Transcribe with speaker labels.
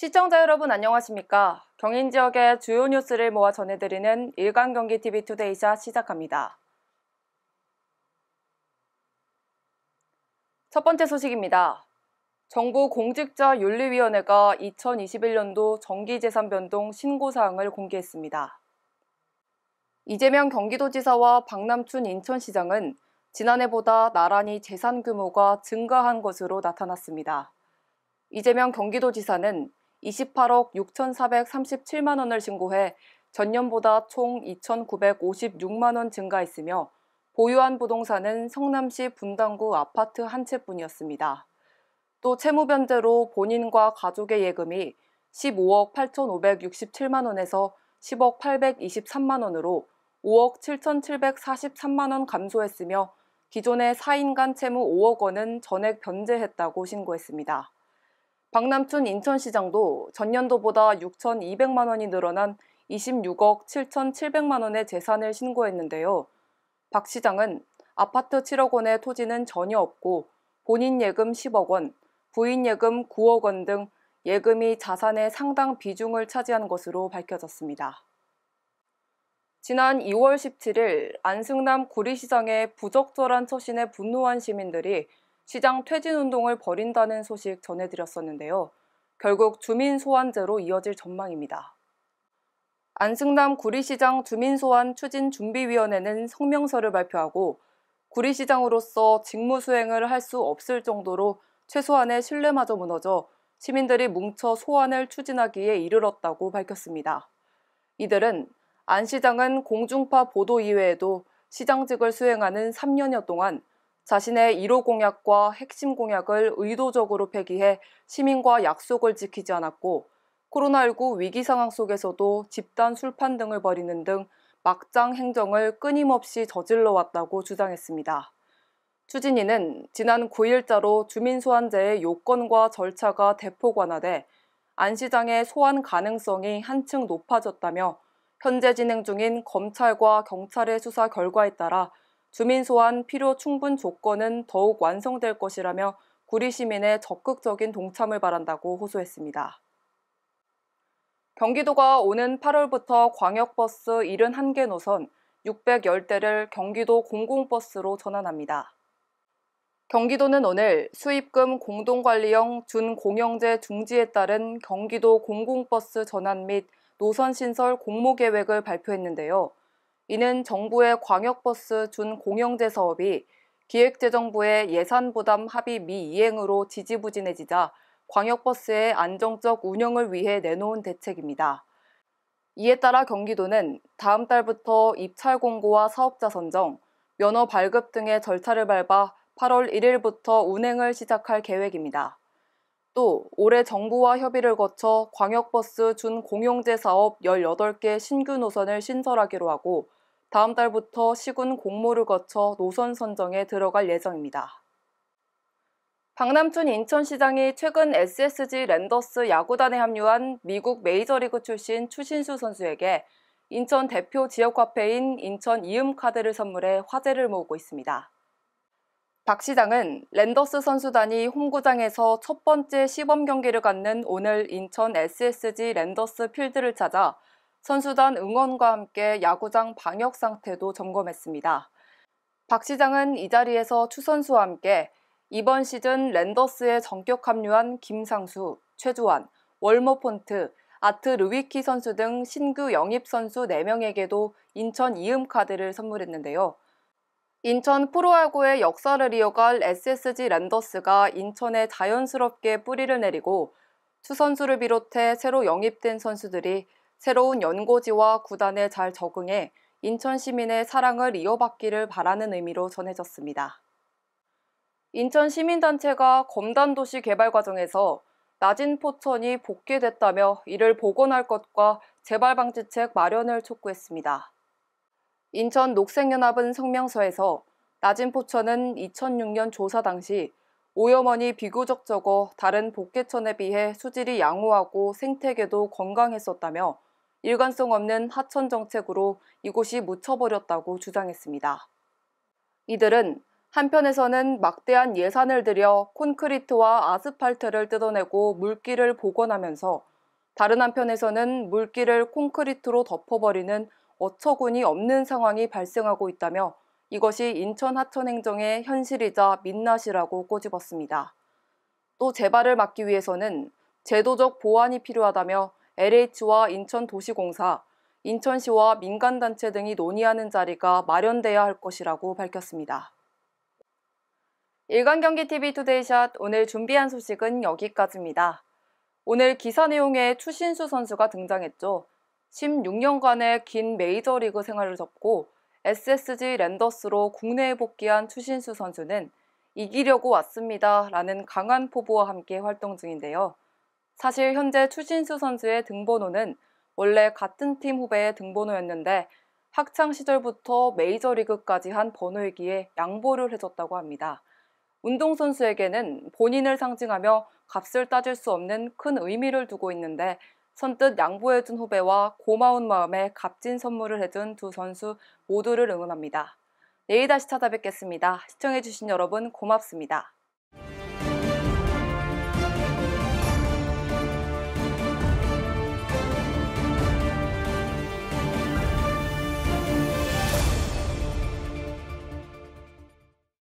Speaker 1: 시청자 여러분 안녕하십니까? 경인 지역의 주요 뉴스를 모아 전해드리는 일간경기TV 투데이샷 시작합니다. 첫 번째 소식입니다. 정부 공직자윤리위원회가 2021년도 정기재산 변동 신고사항을 공개했습니다. 이재명 경기도지사와 박남춘 인천시장은 지난해보다 나란히 재산 규모가 증가한 것으로 나타났습니다. 이재명 경기도지사는 28억 6,437만 원을 신고해 전년보다 총 2,956만 원 증가했으며 보유한 부동산은 성남시 분당구 아파트 한 채뿐이었습니다. 또 채무변제로 본인과 가족의 예금이 15억 8,567만 원에서 10억 823만 원으로 5억 7,743만 원 감소했으며 기존의 4인간 채무 5억 원은 전액 변제했다고 신고했습니다. 박남춘 인천시장도 전년도보다 6,200만 원이 늘어난 26억 7,700만 원의 재산을 신고했는데요. 박 시장은 아파트 7억 원의 토지는 전혀 없고 본인 예금 10억 원, 부인 예금 9억 원 등 예금이 자산의 상당 비중을 차지한 것으로 밝혀졌습니다. 지난 2월 17일 안승남 구리시장의 부적절한 처신에 분노한 시민들이 시장 퇴진운동을 벌인다는 소식 전해드렸었는데요. 결국 주민소환제로 이어질 전망입니다. 안승남 구리시장 주민소환 추진준비위원회는 성명서를 발표하고 구리시장으로서 직무수행을 할 수 없을 정도로 최소한의 신뢰마저 무너져 시민들이 뭉쳐 소환을 추진하기에 이르렀다고 밝혔습니다. 이들은 안 시장은 공중파 보도 이외에도 시장직을 수행하는 3년여 동안 자신의 1호 공약과 핵심 공약을 의도적으로 폐기해 시민과 약속을 지키지 않았고 코로나19 위기 상황 속에서도 집단 술판 등을 벌이는 등 막장 행정을 끊임없이 저질러 왔다고 주장했습니다. 추진위는 지난 9일자로 주민소환제의 요건과 절차가 대폭 완화돼 안 시장의 소환 가능성이 한층 높아졌다며 현재 진행 중인 검찰과 경찰의 수사 결과에 따라 주민소환 필요 충분 조건은 더욱 완성될 것이라며 구리 시민의 적극적인 동참을 바란다고 호소했습니다. 경기도가 오는 8월부터 광역버스 71개 노선 610대를 경기도 공공버스로 전환합니다. 경기도는 오늘 수입금 공동관리형 준공영제 중지에 따른 경기도 공공버스 전환 및 노선 신설 공모계획을 발표했는데요. 이는 정부의 광역버스 준공영제 사업이 기획재정부의 예산부담 합의 미이행으로 지지부진해지자 광역버스의 안정적 운영을 위해 내놓은 대책입니다. 이에 따라 경기도는 다음 달부터 입찰 공고와 사업자 선정, 면허 발급 등의 절차를 밟아 8월 1일부터 운행을 시작할 계획입니다. 또 올해 정부와 협의를 거쳐 광역버스 준공영제 사업 18개 신규 노선을 신설하기로 하고 다음 달부터 시군 공모를 거쳐 노선 선정에 들어갈 예정입니다. 박남춘 인천시장이 최근 SSG 랜더스 야구단에 합류한 미국 메이저리그 출신 추신수 선수에게 인천 대표 지역화폐인 인천 이음카드를 선물해 화제를 모으고 있습니다. 박 시장은 랜더스 선수단이 홈구장에서 첫 번째 시범 경기를 갖는 오늘 인천 SSG 랜더스 필드를 찾아 선수단 응원과 함께 야구장 방역 상태도 점검했습니다. 박 시장은 이 자리에서 추 선수와 함께 이번 시즌 랜더스에 전격 합류한 김상수, 최주환, 월모폰트, 아트 르위키 선수 등 신규 영입 선수 4명에게도 인천 이음카드를 선물했는데요. 인천 프로야구의 역사를 이어갈 SSG 랜더스가 인천에 자연스럽게 뿌리를 내리고 추 선수를 비롯해 새로 영입된 선수들이 새로운 연고지와 구단에 잘 적응해 인천 시민의 사랑을 이어받기를 바라는 의미로 전해졌습니다. 인천 시민단체가 검단도시 개발 과정에서 낮은 포천이 복귀됐다며 이를 복원할 것과 재발방지책 마련을 촉구했습니다. 인천 녹색연합은 성명서에서 낮은 포천은 2006년 조사 당시 오염원이 비교적 적어 다른 복개천에 비해 수질이 양호하고 생태계도 건강했었다며 일관성 없는 하천 정책으로 이곳이 묻혀버렸다고 주장했습니다. 이들은 한편에서는 막대한 예산을 들여 콘크리트와 아스팔트를 뜯어내고 물길을 복원하면서 다른 한편에서는 물길을 콘크리트로 덮어버리는 어처구니 없는 상황이 발생하고 있다며 이것이 인천 하천 행정의 현실이자 민낯이라고 꼬집었습니다. 또 재발을 막기 위해서는 제도적 보완이 필요하다며 LH와 인천도시공사, 인천시와 민간단체 등이 논의하는 자리가 마련돼야 할 것이라고 밝혔습니다. 일간경기TV 투데이샷 오늘 준비한 소식은 여기까지입니다. 오늘 기사 내용에 추신수 선수가 등장했죠. 16년간의 긴 메이저리그 생활을 접고 SSG 랜더스로 국내에 복귀한 추신수 선수는 이기려고 왔습니다 라는 강한 포부와 함께 활동 중인데요. 사실 현재 추신수 선수의 등번호는 원래 같은 팀 후배의 등번호였는데 학창 시절부터 메이저리그까지 한 번호이기에 양보를 해줬다고 합니다. 운동선수에게는 본인을 상징하며 값을 따질 수 없는 큰 의미를 두고 있는데 선뜻 양보해준 후배와 고마운 마음에 값진 선물을 해준 두 선수 모두를 응원합니다. 내일 다시 찾아뵙겠습니다. 시청해주신 여러분 고맙습니다.